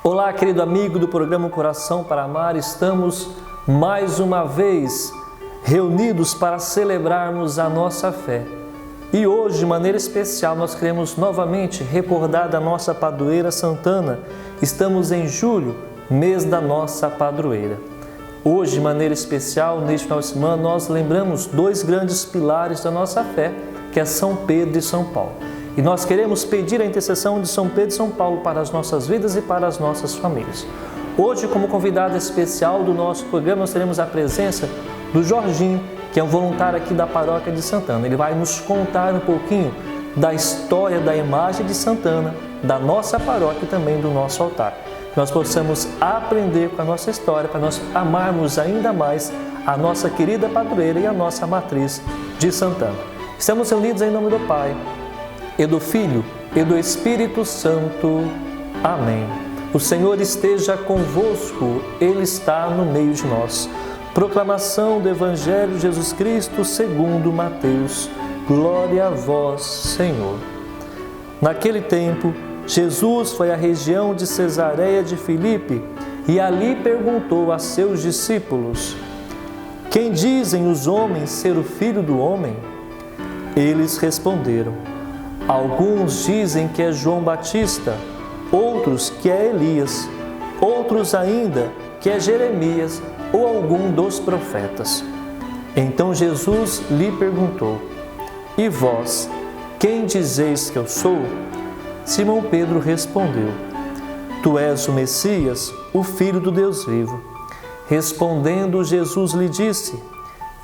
Olá, querido amigo do programa Coração para Amar, estamos mais uma vez reunidos para celebrarmos a nossa fé. E hoje, de maneira especial, nós queremos novamente recordar da nossa padroeira Santana. Estamos em julho, mês da nossa padroeira. Hoje, de maneira especial, neste final de semana, nós lembramos dois grandes pilares da nossa fé, que é São Pedro e São Paulo. E nós queremos pedir a intercessão de São Pedro e São Paulo para as nossas vidas e para as nossas famílias. Hoje, como convidado especial do nosso programa, nós teremos a presença do Jorginho, que é um voluntário aqui da Paróquia de Santana. Ele vai nos contar um pouquinho da história da imagem de Santana, da nossa paróquia e também do nosso altar. Que nós possamos aprender com a nossa história, para nós amarmos ainda mais a nossa querida padroeira e a nossa matriz de Santana. Estamos reunidos em nome do Pai, e do Filho, e do Espírito Santo. Amém. O Senhor esteja convosco, Ele está no meio de nós. Proclamação do Evangelho de Jesus Cristo segundo Mateus. Glória a vós, Senhor. Naquele tempo, Jesus foi à região de Cesareia de Filipe e ali perguntou a seus discípulos: Quem dizem os homens ser o Filho do Homem? Eles responderam: Alguns dizem que é João Batista, outros que é Elias, outros ainda que é Jeremias ou algum dos profetas. Então Jesus lhe perguntou: E vós, quem dizeis que eu sou? Simão Pedro respondeu: Tu és o Messias, o Filho do Deus vivo. Respondendo, Jesus lhe disse: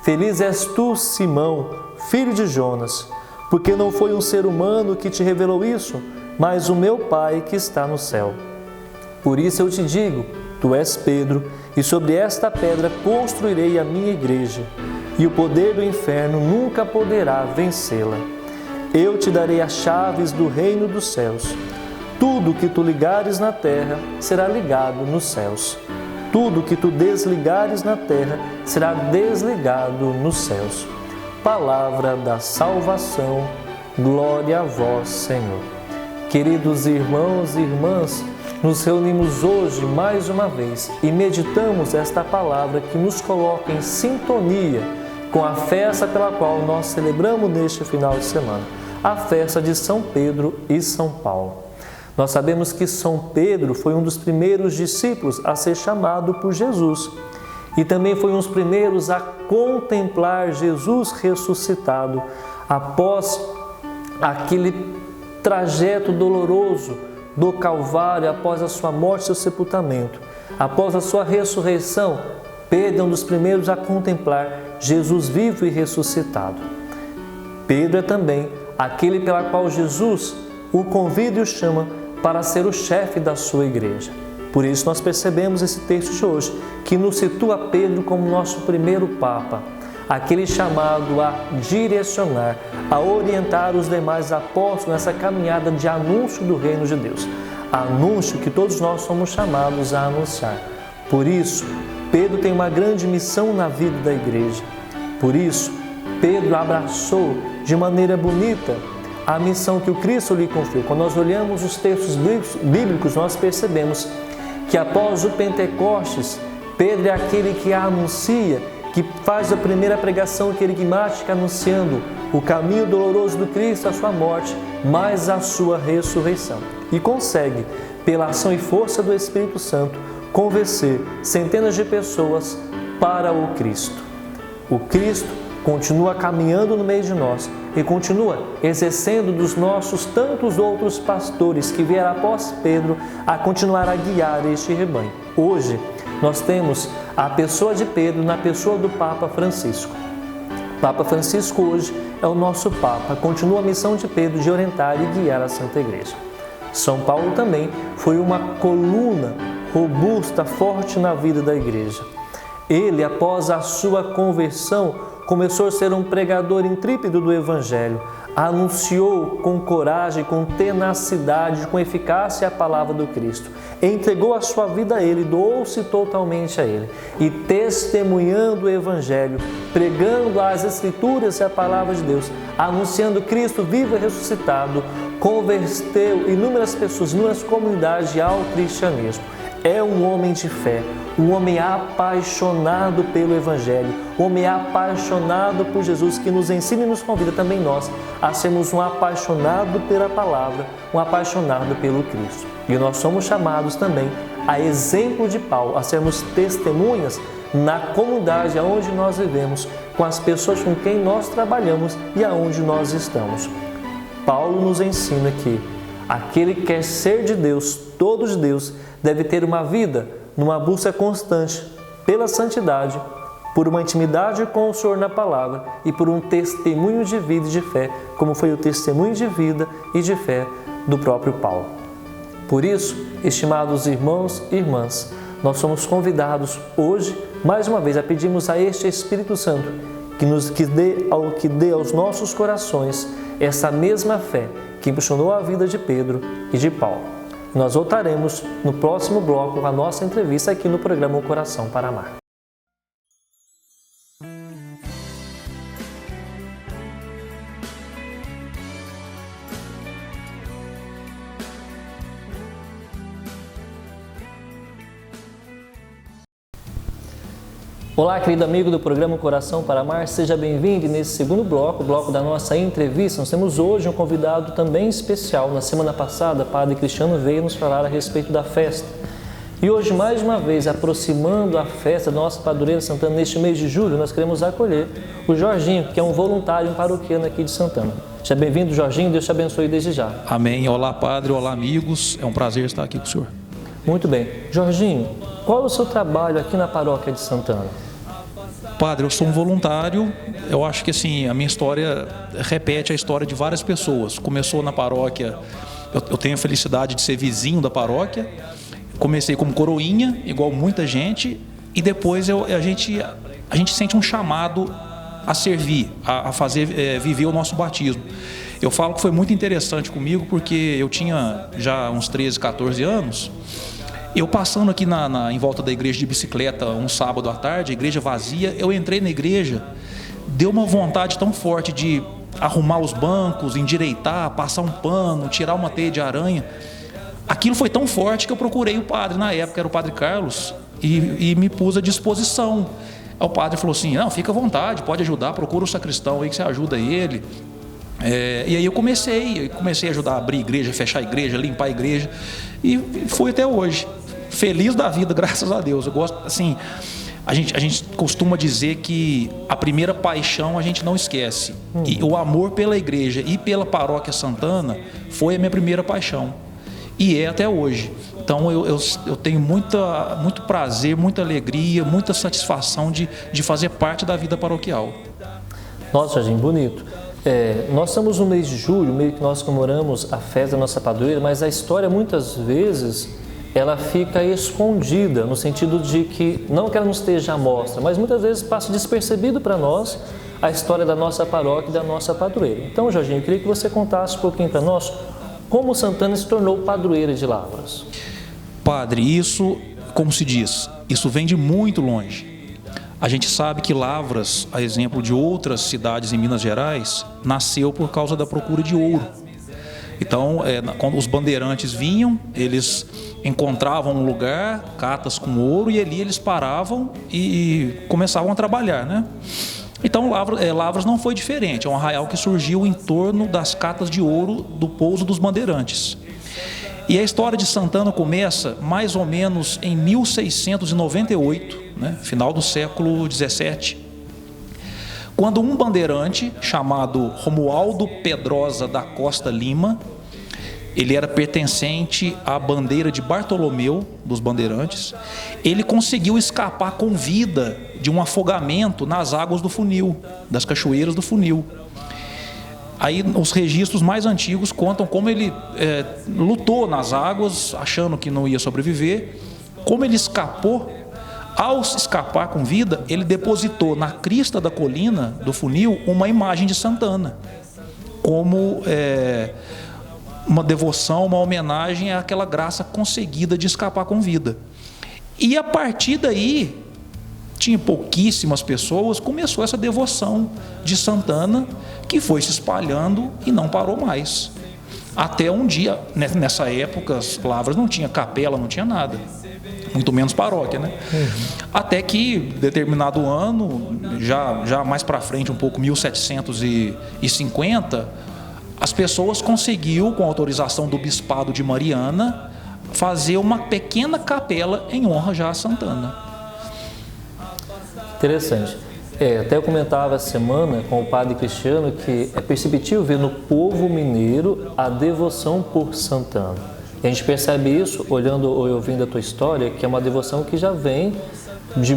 Feliz és tu, Simão, filho de Jonas, porque não foi um ser humano que te revelou isso, mas o meu Pai que está no céu. Por isso eu te digo, tu és Pedro, e sobre esta pedra construirei a minha igreja, e o poder do inferno nunca poderá vencê-la. Eu te darei as chaves do reino dos céus. Tudo que tu ligares na terra será ligado nos céus. Tudo que tu desligares na terra será desligado nos céus. Palavra da salvação, glória a vós, Senhor. Queridos irmãos e irmãs, nos reunimos hoje mais uma vez e meditamos esta palavra que nos coloca em sintonia com a festa pela qual nós celebramos neste final de semana, a festa de São Pedro e São Paulo. Nós sabemos que São Pedro foi um dos primeiros discípulos a ser chamado por Jesus. E também foi um dos primeiros a contemplar Jesus ressuscitado após aquele trajeto doloroso do Calvário, após a sua morte e seu sepultamento. Após a sua ressurreição, Pedro é um dos primeiros a contemplar Jesus vivo e ressuscitado. Pedro é também aquele pela qual Jesus o convida e o chama para ser o chefe da sua igreja. Por isso nós percebemos esse texto de hoje, que nos situa Pedro como nosso primeiro Papa, aquele chamado a direcionar, a orientar os demais apóstolos nessa caminhada de anúncio do reino de Deus, anúncio que todos nós somos chamados a anunciar. Por isso, Pedro tem uma grande missão na vida da igreja. Por isso, Pedro abraçou de maneira bonita a missão que o Cristo lhe confiou. Quando nós olhamos os textos bíblicos, nós percebemos que após o Pentecostes, Pedro é aquele que anuncia, que faz a primeira pregação querigmática anunciando o caminho doloroso do Cristo, a sua morte, mas a sua ressurreição. E consegue, pela ação e força do Espírito Santo, convencer centenas de pessoas para o Cristo. O Cristo continua caminhando no meio de nós e continua exercendo dos nossos tantos outros pastores que vieram após Pedro a continuar a guiar este rebanho. Hoje, nós temos a pessoa de Pedro na pessoa do Papa Francisco. Papa Francisco hoje é o nosso Papa, continua a missão de Pedro de orientar e guiar a Santa Igreja. São Paulo também foi uma coluna robusta, forte na vida da Igreja. Ele, após a sua conversão, começou a ser um pregador intrépido do Evangelho, anunciou com coragem, com tenacidade, com eficácia a palavra do Cristo. Entregou a sua vida a Ele, doou-se totalmente a Ele. E testemunhando o Evangelho, pregando as Escrituras e a palavra de Deus, anunciando Cristo vivo e ressuscitado, converteu inúmeras pessoas, inúmeras comunidades ao cristianismo. É um homem de fé, um homem apaixonado pelo Evangelho, um homem apaixonado por Jesus, que nos ensina e nos convida também nós a sermos um apaixonado pela palavra, um apaixonado pelo Cristo. E nós somos chamados também, a exemplo de Paulo, a sermos testemunhas na comunidade onde nós vivemos, com as pessoas com quem nós trabalhamos e aonde nós estamos. Paulo nos ensina que aquele que quer ser de Deus, todo de Deus, deve ter uma vida numa busca constante pela santidade, por uma intimidade com o Senhor na palavra e por um testemunho de vida e de fé, como foi o testemunho de vida e de fé do próprio Paulo. Por isso, estimados irmãos e irmãs, nós somos convidados hoje, mais uma vez, a pedirmos a este Espírito Santo que dê aos nossos corações essa mesma fé que impulsionou a vida de Pedro e de Paulo. Nós voltaremos no próximo bloco com a nossa entrevista aqui no programa O Coração para Amar. Olá, querido amigo do programa Coração para Amar, seja bem-vindo. Nesse segundo bloco, o bloco da nossa entrevista, nós temos hoje um convidado também especial. Na semana passada, o Padre Cristiano veio nos falar a respeito da festa. E hoje, mais uma vez, aproximando a festa da nossa Padroeira Santana, neste mês de julho, nós queremos acolher o Jorginho, que é um voluntário, um paroquiano aqui de Santana. Seja bem-vindo, Jorginho, Deus te abençoe desde já. Amém. Olá, Padre, olá, amigos. É um prazer estar aqui com o senhor. Muito bem. Jorginho, qual é o seu trabalho aqui na paróquia de Santana? Padre, eu sou um voluntário. Eu acho que assim, a minha história repete a história de várias pessoas. Começou na paróquia, eu tenho a felicidade de ser vizinho da paróquia. Comecei como coroinha, igual muita gente, e depois a gente sente um chamado a servir, a fazer viver o nosso batismo. Eu falo que foi muito interessante comigo, porque eu tinha já uns 13, 14 anos. Eu passando aqui em volta da igreja de bicicleta um sábado à tarde, a igreja vazia, eu entrei na igreja, deu uma vontade tão forte de arrumar os bancos, endireitar, passar um pano, tirar uma teia de aranha. Aquilo foi tão forte que eu procurei o padre, na época era o Padre Carlos, e me pus à disposição. Aí o padre falou assim, não, fica à vontade, pode ajudar, procura o sacristão aí que você ajuda ele. E aí eu comecei a ajudar a abrir igreja, fechar a igreja, limpar a igreja, e fui até hoje. Feliz da vida, graças a Deus. Eu gosto, assim, a gente costuma dizer que a primeira paixão a gente não esquece. E o amor pela igreja e pela paróquia Santana foi a minha primeira paixão. E é até hoje. Então eu tenho muito prazer, muita alegria, muita satisfação de fazer parte da vida paroquial. Nossa, Jorginho, bonito. Nós estamos no mês de julho, meio que nós comemoramos a festa da nossa padroeira, mas a história muitas vezes ela fica escondida, no sentido de que, não que ela não esteja à mostra, mas muitas vezes passa despercebido para nós a história da nossa paróquia e da nossa padroeira. Então, Jorginho, eu queria que você contasse um pouquinho para nós como Santana se tornou padroeira de Lavras. Padre, isso, como se diz, isso vem de muito longe. A gente sabe que Lavras, a exemplo de outras cidades em Minas Gerais, nasceu por causa da procura de ouro. Então, quando os bandeirantes vinham, eles encontravam um lugar, catas com ouro, e ali eles paravam e começavam a trabalhar, né? Então, Lavras não foi diferente. É um arraial que surgiu em torno das catas de ouro do pouso dos bandeirantes. E a história de Santana começa mais ou menos em 1698, né? Final do século 17. Quando um bandeirante chamado Romualdo Pedrosa da Costa Lima, ele era pertencente à bandeira de Bartolomeu dos bandeirantes, ele conseguiu escapar com vida de um afogamento nas águas do funil, das cachoeiras do funil. Aí os registros mais antigos contam como ele lutou nas águas, achando que não ia sobreviver, como ele escapou. Ao escapar com vida, ele depositou na crista da colina do funil uma imagem de Santana. como uma devoção, uma homenagem àquela graça conseguida de escapar com vida. E a partir daí, tinha pouquíssimas pessoas, começou essa devoção de Santana, que foi se espalhando e não parou mais. Até um dia, nessa época, as Lavras não tinha capela, não tinha nada, muito menos paróquia, né? Até que, determinado ano, já mais para frente, um pouco, 1750, as pessoas conseguiu, com autorização do Bispado de Mariana, fazer uma pequena capela em honra já a Santana. Interessante. Até eu comentava essa semana com o padre Cristiano que é perceptível ver no povo mineiro a devoção por Santana. E a gente percebe isso olhando ou ouvindo a tua história, que é uma devoção que já vem de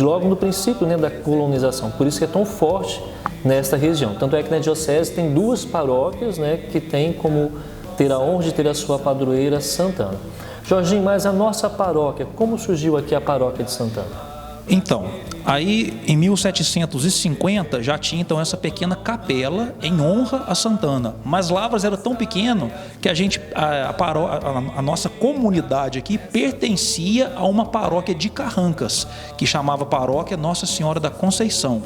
logo no princípio, né, da colonização. Por isso que é tão forte nesta região. Tanto é que na diocese tem 2 paróquias, né, que tem como ter a honra de ter a sua padroeira Santana. Jorginho, mas a nossa paróquia, como surgiu aqui a paróquia de Santana? Então, aí em 1750 já tinha então essa pequena capela em honra a Santana, mas Lavras era tão pequeno que a nossa comunidade aqui pertencia a uma paróquia de Carrancas, que chamava Paróquia Nossa Senhora da Conceição.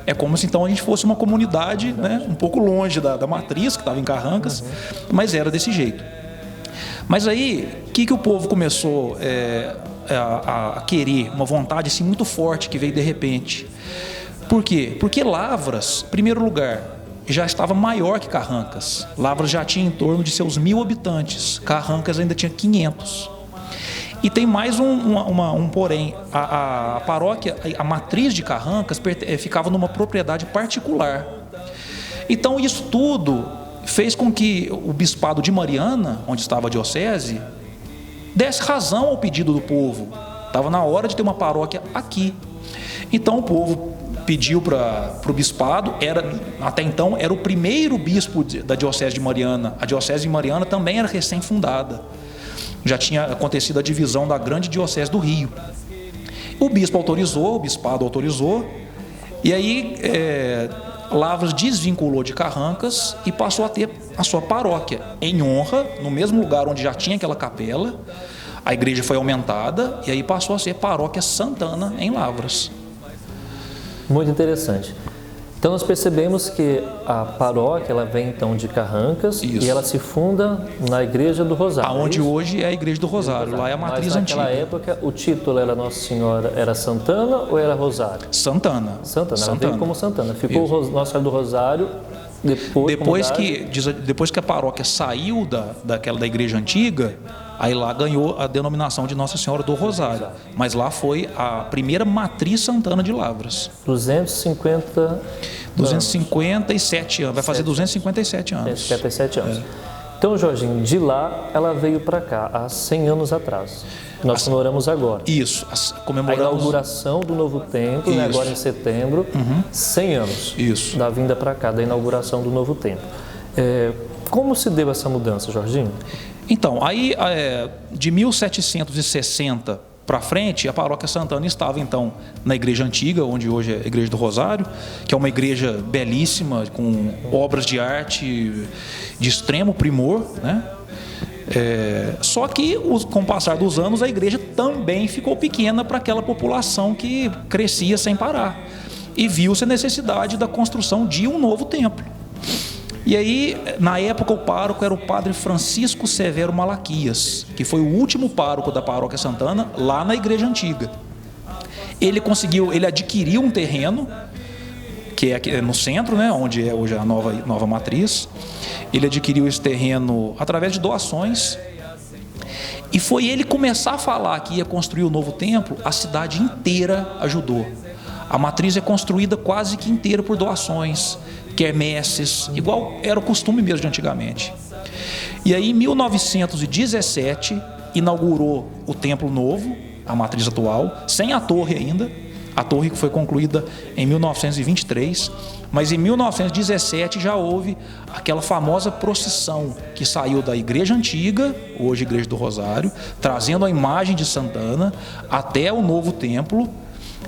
É como se então a gente fosse uma comunidade, né, um pouco longe da matriz, que estava em Carrancas, mas era desse jeito. Mas aí, o que o povo começou a querer, uma vontade assim, muito forte que veio de repente? Por quê? Porque Lavras, em primeiro lugar, já estava maior que Carrancas. Lavras já tinha em torno de seus 1.000 habitantes, Carrancas ainda tinha 500. E tem mais um porém, a paróquia, a matriz de Carrancas ficava numa propriedade particular. Então isso tudo fez com que o Bispado de Mariana, onde estava a diocese, desse razão ao pedido do povo. Estava na hora de ter uma paróquia aqui. Então o povo pediu para o bispado, até então era o primeiro bispo da diocese de Mariana. A diocese de Mariana também era recém-fundada. Já tinha acontecido a divisão da grande diocese do Rio. O bispo autorizou, o bispado autorizou, e aí Lavras desvinculou de Carrancas e passou a ter a sua paróquia em honra, no mesmo lugar onde já tinha aquela capela. A igreja foi aumentada e aí passou a ser Paróquia Santana em Lavras. Muito interessante. Então nós percebemos que a paróquia ela vem então de Carrancas. Isso. E ela se funda na Igreja do Rosário. Aonde hoje é a Igreja do Rosário, lá é a matriz antiga. Mas naquela época o título era Nossa Senhora, era Santana ou era Rosário? Santana. Santana, ela veio como Santana. Ficou Nossa Senhora do Rosário depois que a paróquia saiu da Igreja antiga, aí lá ganhou a denominação de Nossa Senhora do Rosário. Mas lá foi a primeira matriz Santana de Lavras. 257 anos. Vai fazer 257 anos. 257 anos. Então, Jorginho, de lá ela veio para cá, há 100 anos atrás. Nós comemoramos agora. Isso, comemoramos a inauguração do novo templo, né, agora em setembro, 100 anos da vinda para cá, da inauguração do novo templo. Como se deu essa mudança, Jorginho? Então, aí de 1760 para frente, a Paróquia Santana estava então na Igreja Antiga, onde hoje é a Igreja do Rosário, que é uma igreja belíssima, com obras de arte de extremo primor, né? Só que com o passar dos anos a igreja também ficou pequena para aquela população que crescia sem parar, e viu-se a necessidade da construção de um novo templo. E aí, na época, o pároco era o padre Francisco Severo Malaquias, que foi o último pároco da Paróquia Santana lá na Igreja Antiga. Ele adquiriu um terreno, que é aqui no centro, né, onde é hoje a nova matriz. Ele adquiriu esse terreno através de doações. E foi ele começar a falar que ia construir o novo templo, a cidade inteira ajudou. A matriz é construída quase que inteira por doações, quermesses, igual era o costume mesmo de antigamente. E aí, em 1917, inaugurou o templo novo, a matriz atual, sem a torre ainda. A torre que foi concluída em 1923, mas em 1917 já houve aquela famosa procissão que saiu da Igreja Antiga, hoje Igreja do Rosário, trazendo a imagem de Santana até o novo templo.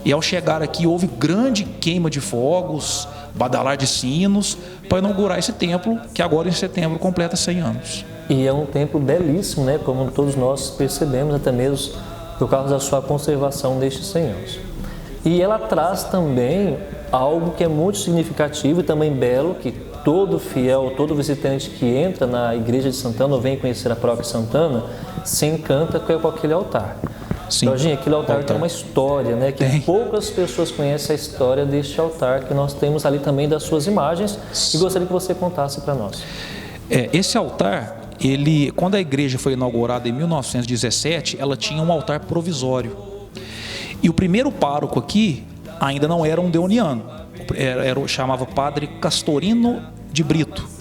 E ao chegar aqui houve grande queima de fogos, badalar de sinos, para inaugurar esse templo, que agora em setembro completa 100 anos. E é um templo belíssimo, né? Como todos nós percebemos, até mesmo por causa da sua conservação destes 100 anos. E ela traz também algo que é muito significativo e também belo, que todo fiel, todo visitante que entra na igreja de Santana ou vem conhecer a paróquia de Santana, se encanta com aquele altar. Sim. Jorginho, aquele altar tem uma história, né? Que Tem. poucas pessoas conhecem a história deste altar, que nós temos ali também das suas imagens, e gostaria que você contasse para nós. Esse altar, quando a igreja foi inaugurada em 1917, ela tinha um altar provisório. E o primeiro pároco aqui ainda não era um deoniano, chamava Padre Castorino de Brito.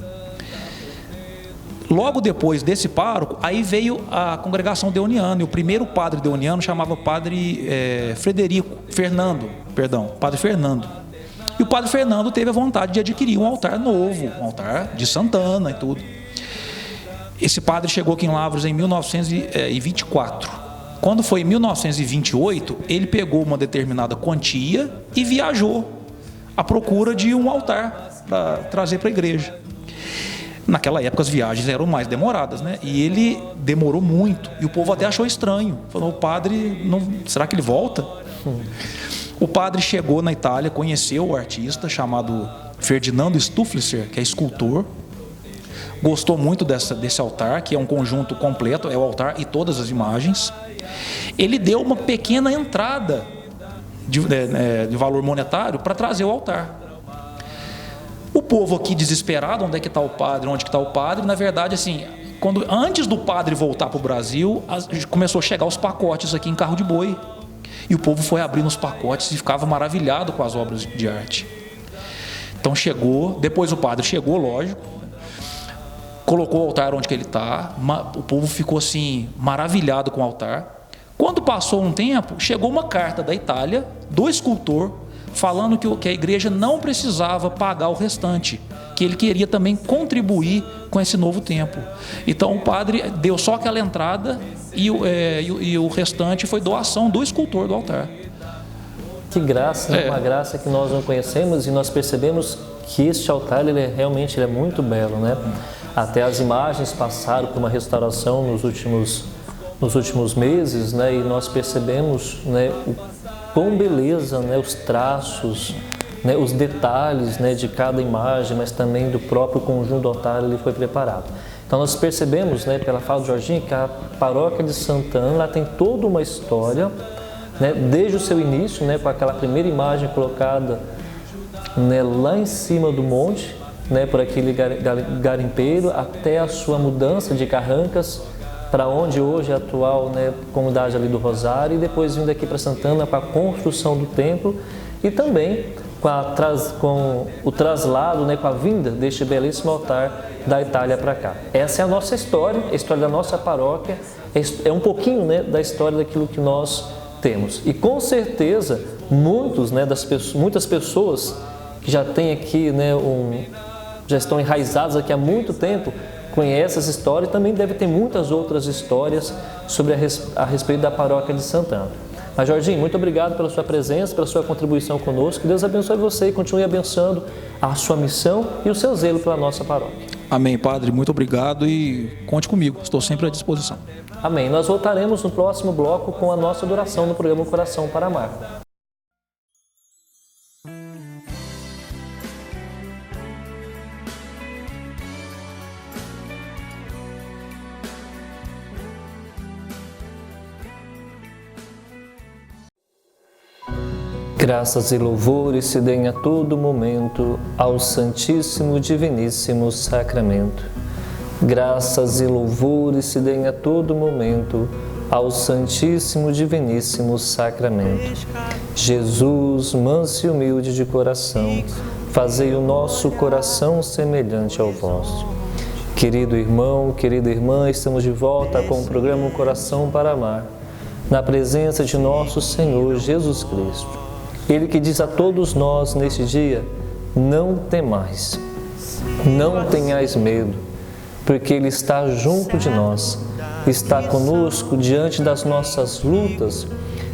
Logo depois desse pároco, aí veio a congregação deoniana, e o primeiro padre deoniano chamava Padre Padre Fernando. E o Padre Fernando teve a vontade de adquirir um altar novo, um altar de Santana e tudo. Esse padre chegou aqui em Lavras em 1924. Quando foi em 1928, ele pegou uma determinada quantia e viajou à procura de um altar para trazer para a igreja. Naquela época as viagens eram mais demoradas, né? E ele demorou muito, e o povo até achou estranho. Falou, o padre, será que ele volta? O padre chegou na Itália, conheceu o artista chamado Ferdinando Stuflisser, que é escultor. Gostou muito desse altar, que é um conjunto completo, é o altar e todas as imagens. Ele deu uma pequena entrada de valor monetário para trazer o altar. O povo aqui desesperado, onde é que está o padre, onde que está o padre? Na verdade, assim, antes do padre voltar para o Brasil, começou a chegar os pacotes aqui em carro de boi. E o povo foi abrindo os pacotes e ficava maravilhado com as obras de arte. Então depois o padre chegou, lógico, colocou o altar onde que ele está, o povo ficou assim, maravilhado com o altar. Quando passou um tempo, chegou uma carta da Itália, do escultor, falando que a igreja não precisava pagar o restante, que ele queria também contribuir com esse novo templo. Então o padre deu só aquela entrada e o restante foi doação do escultor do altar. Que graça, né? Uma graça que nós não conhecemos, e nós percebemos que este altar realmente é muito belo, né? Até as imagens passaram por uma restauração nos últimos meses, né? E nós percebemos, né, o quão beleza, né, os traços, né, os detalhes, né, de cada imagem, mas também do próprio conjunto do altar ele foi preparado. Então nós percebemos, né, pela fala do Jorginho, que a paróquia de Santana ela tem toda uma história, né, desde o seu início, né, com aquela primeira imagem colocada, né, lá em cima do monte, né, por aquele garimpeiro, até a sua mudança de Carrancas para onde hoje é a atual, né, comunidade ali do Rosário, e depois vindo aqui para Santana com a construção do templo e também com o traslado, né, com a vinda deste belíssimo altar da Itália para cá. Essa é a nossa história, a história da nossa paróquia, é um pouquinho, né, da história daquilo que nós temos. E com certeza muitas pessoas que já têm aqui, né, já estão enraizadas aqui há muito tempo, conhece essa história, e também deve ter muitas outras histórias a respeito da paróquia de Santana. Mas Jorginho, muito obrigado pela sua presença, pela sua contribuição conosco. Que Deus abençoe você e continue abençoando a sua missão e o seu zelo pela nossa paróquia. Amém, Padre. Muito obrigado e conte comigo. Estou sempre à disposição. Amém. Nós voltaremos no próximo bloco com a nossa adoração no programa Coração para Amar. Graças e louvores se deem a todo momento ao Santíssimo Diviníssimo Sacramento. Graças e louvores se deem a todo momento ao Santíssimo Diviníssimo Sacramento. Jesus, manso e humilde de coração, fazei o nosso coração semelhante ao vosso. Querido irmão, querida irmã, estamos de volta com o programa Coração para Amar, na presença de nosso Senhor Jesus Cristo. Ele que diz a todos nós neste dia: não temais, não tenhais medo, porque Ele está junto de nós, está conosco diante das nossas lutas,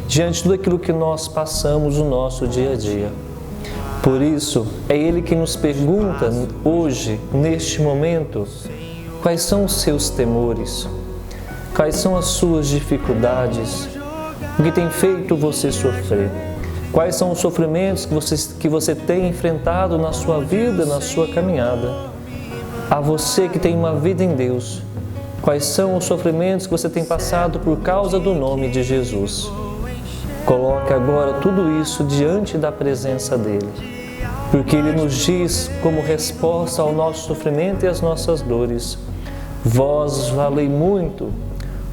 diante de tudo aquilo que nós passamos no nosso dia a dia. Por isso, é Ele que nos pergunta hoje, neste momento, quais são os seus temores, quais são as suas dificuldades, o que tem feito você sofrer, quais são os sofrimentos que você tem enfrentado na sua vida, na sua caminhada. A você que tem uma vida em Deus, quais são os sofrimentos que você tem passado por causa do nome de Jesus. Coloque agora tudo isso diante da presença dEle, porque Ele nos diz, como resposta ao nosso sofrimento e às nossas dores: vós valei muito,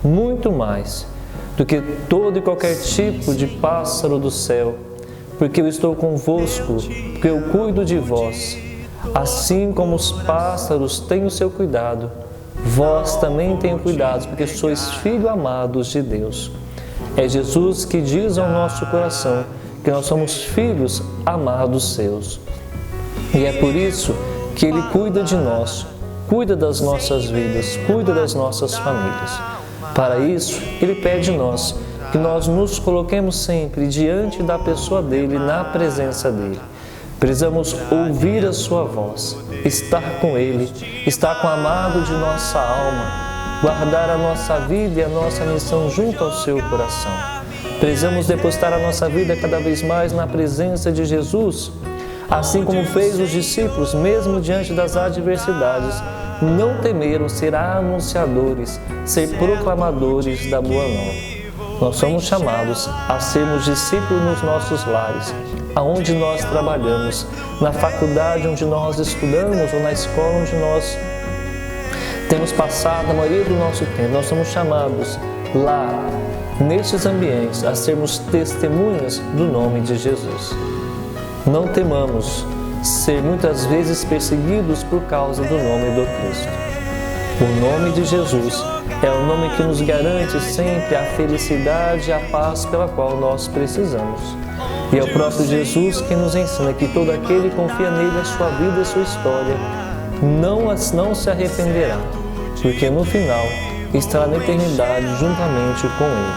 muito mais do que todo e qualquer tipo de pássaro do céu, porque eu estou convosco, porque eu cuido de vós. Assim como os pássaros têm o seu cuidado, vós também tenham cuidado, porque sois filhos amados de Deus. É Jesus que diz ao nosso coração que nós somos filhos amados seus. E é por isso que Ele cuida de nós, cuida das nossas vidas, cuida das nossas famílias. Para isso, Ele pede de nós que nós nos coloquemos sempre diante da pessoa dEle, na presença dEle. Precisamos ouvir a sua voz, estar com Ele, estar com o amado de nossa alma, guardar a nossa vida e a nossa missão junto ao seu coração. Precisamos depositar a nossa vida cada vez mais na presença de Jesus, assim como fez os discípulos, mesmo diante das adversidades, não temeram ser anunciadores, ser proclamadores da Boa Nova. Nós somos chamados a sermos discípulos nos nossos lares, aonde nós trabalhamos, na faculdade onde nós estudamos ou na escola onde nós temos passado a maioria do nosso tempo. Nós somos chamados lá, nestes ambientes, a sermos testemunhas do nome de Jesus. Não temamos ser muitas vezes perseguidos por causa do nome do Cristo. O nome de Jesus é o nome que nos garante sempre a felicidade e a paz pela qual nós precisamos. E é o próprio Jesus que nos ensina que todo aquele que confia nele, a sua vida e a sua história, não se arrependerá, porque no final estará na eternidade juntamente com Ele.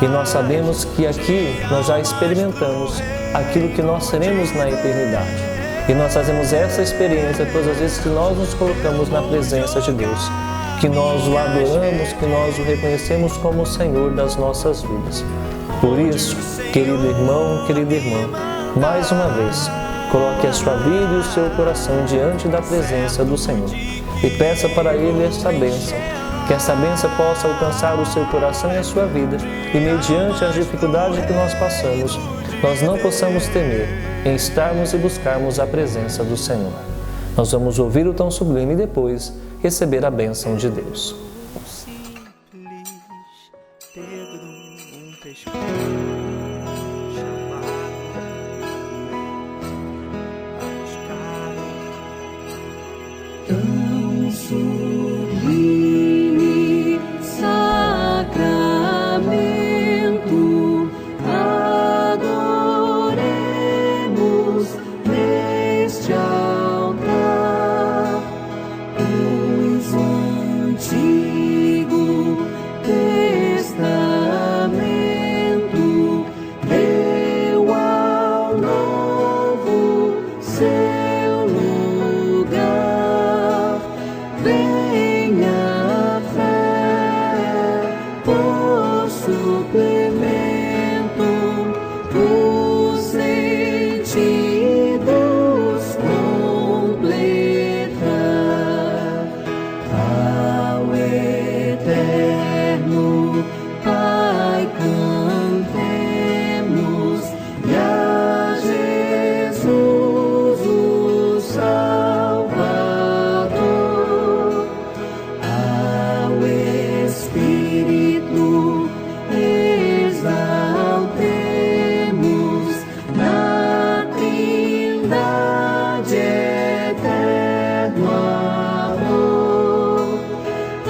E nós sabemos que aqui nós já experimentamos aquilo que nós seremos na eternidade. E nós fazemos essa experiência todas as vezes que nós nos colocamos na presença de Deus, que nós o adoramos, que nós o reconhecemos como o Senhor das nossas vidas. Por isso, querido irmão, querida irmã, mais uma vez, coloque a sua vida e o seu coração diante da presença do Senhor e peça para Ele esta bênção, que essa bênção possa alcançar o seu coração e a sua vida, e mediante as dificuldades que nós passamos, nós não possamos temer em estarmos e buscarmos a presença do Senhor. Nós vamos ouvir o tão sublime e depois receber a bênção de Deus. Tão sublime sacramento, adoremos neste altar, pois o Antigo Testamento deu ao Novo seu lugar. Venha a fé por suplemento, os sentidos completar. Ao eterno Pai cantemos, e a Jesus o Salvador. Ao Espírito exaltemos na Trindade eterno amor.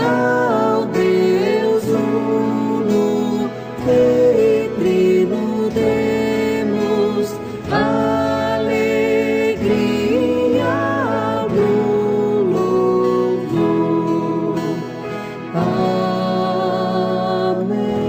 Ao Deus uno e trino demos alegria no louvor. Amém.